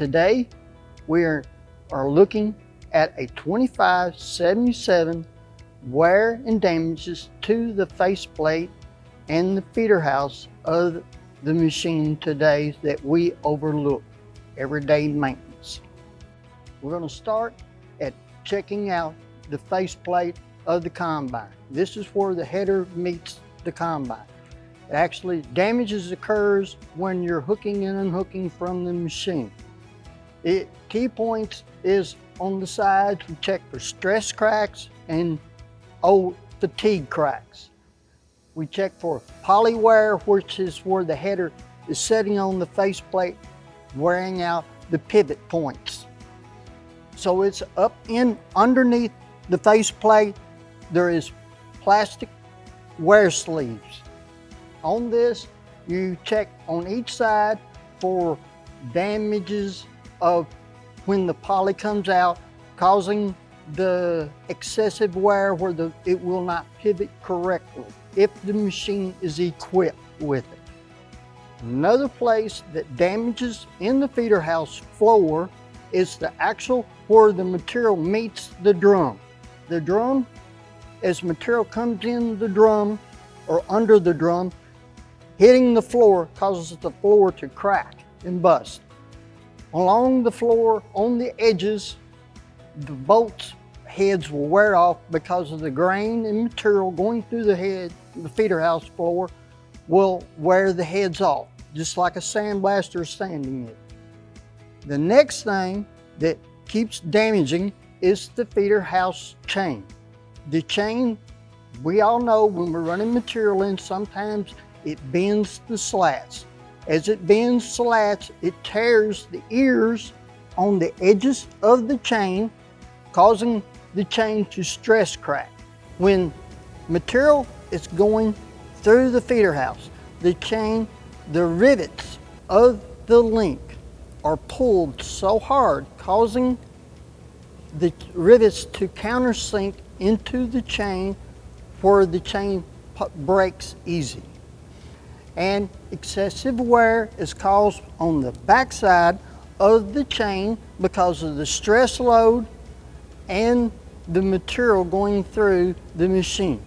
today we are looking at a 2577 wear and damages to the faceplate and the feeder house of the machine today that we overlook everyday maintenance. We're going to start at checking out the faceplate of the combine. This is where the header meets the combine. Actually, damages occurs when you're hooking and unhooking from the machine. Key points is on the sides. We check for stress cracks and old fatigue cracks. We check for poly wear, which is where the header is setting on the faceplate, wearing out the pivot points. So it's up in underneath the faceplate. There is plastic wear sleeves. On this, you check on each side for damages of when the poly comes out, causing the excessive wear where it will not pivot correctly if the machine is equipped with it. Another place that damages in the feeder house floor is the actual where the material meets the drum. The drum, as material comes in the drum or under the drum, hitting the floor causes the floor to crack and bust. Along the floor, on the edges, the bolts heads will wear off because of the grain and material going through the feeder house floor will wear the heads off, just like a sandblaster is sanding it. The next thing that keeps damaging is the feeder house chain. The chain, we all know when we're running material in, sometimes it bends the slats. As it bends slats, it tears the ears on the edges of the chain, causing the chain to stress crack. When material is going through the feeder house, the chain, the rivets of the link are pulled so hard, causing the rivets to countersink into the chain where the chain breaks easy. And excessive wear is caused on the backside of the chain because of the stress load and the material going through the machine.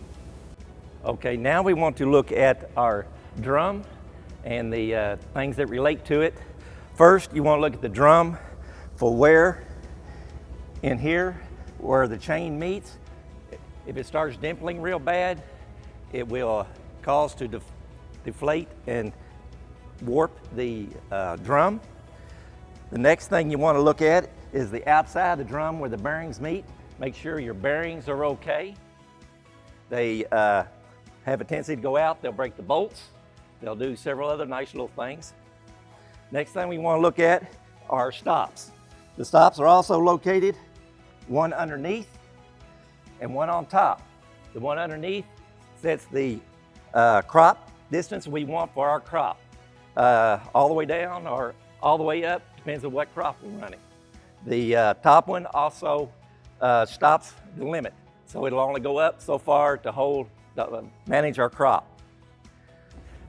Okay, now we want to look at our drum and the things that relate to it. First, you want to look at the drum for wear in here where the chain meets. If it starts dimpling real bad, it will cause to deflate and warp the drum. The next thing you want to look at is the outside of the drum where the bearings meet. Make sure your bearings are okay. They have a tendency to go out. They'll break the bolts. They'll do several other nice little things. Next thing we want to look at are stops. The stops are also located, one underneath and one on top. The one underneath sets the crop distance we want for our crop, all the way down or all the way up, depends on what crop we're running. The top one also stops the limit, so it'll only go up so far to manage our crop.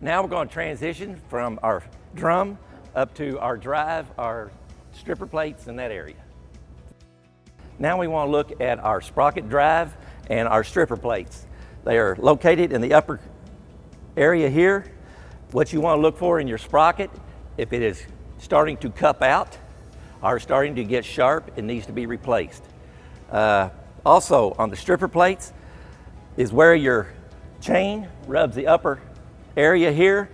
Now we're going to transition from our drum up to our drive, our stripper plates in that area. Now we want to look at our sprocket drive and our stripper plates. They are located in the upper area here. What you want to look for in your sprocket, if it is starting to cup out or starting to get sharp, it needs to be replaced. Also on the stripper plates is where your chain rubs the upper area here.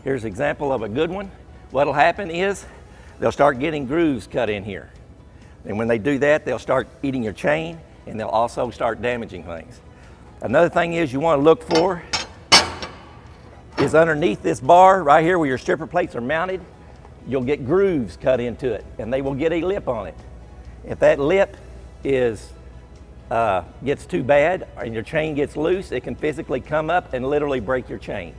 Here's an example of a good one. What'll happen is they'll start getting grooves cut in here. And when they do that, they'll start eating your chain and they'll also start damaging things. Another thing is you want to look for is underneath this bar right here where your stripper plates are mounted, you'll get grooves cut into it and they will get a lip on it. If that lip gets too bad and your chain gets loose, it can physically come up and literally break your chain.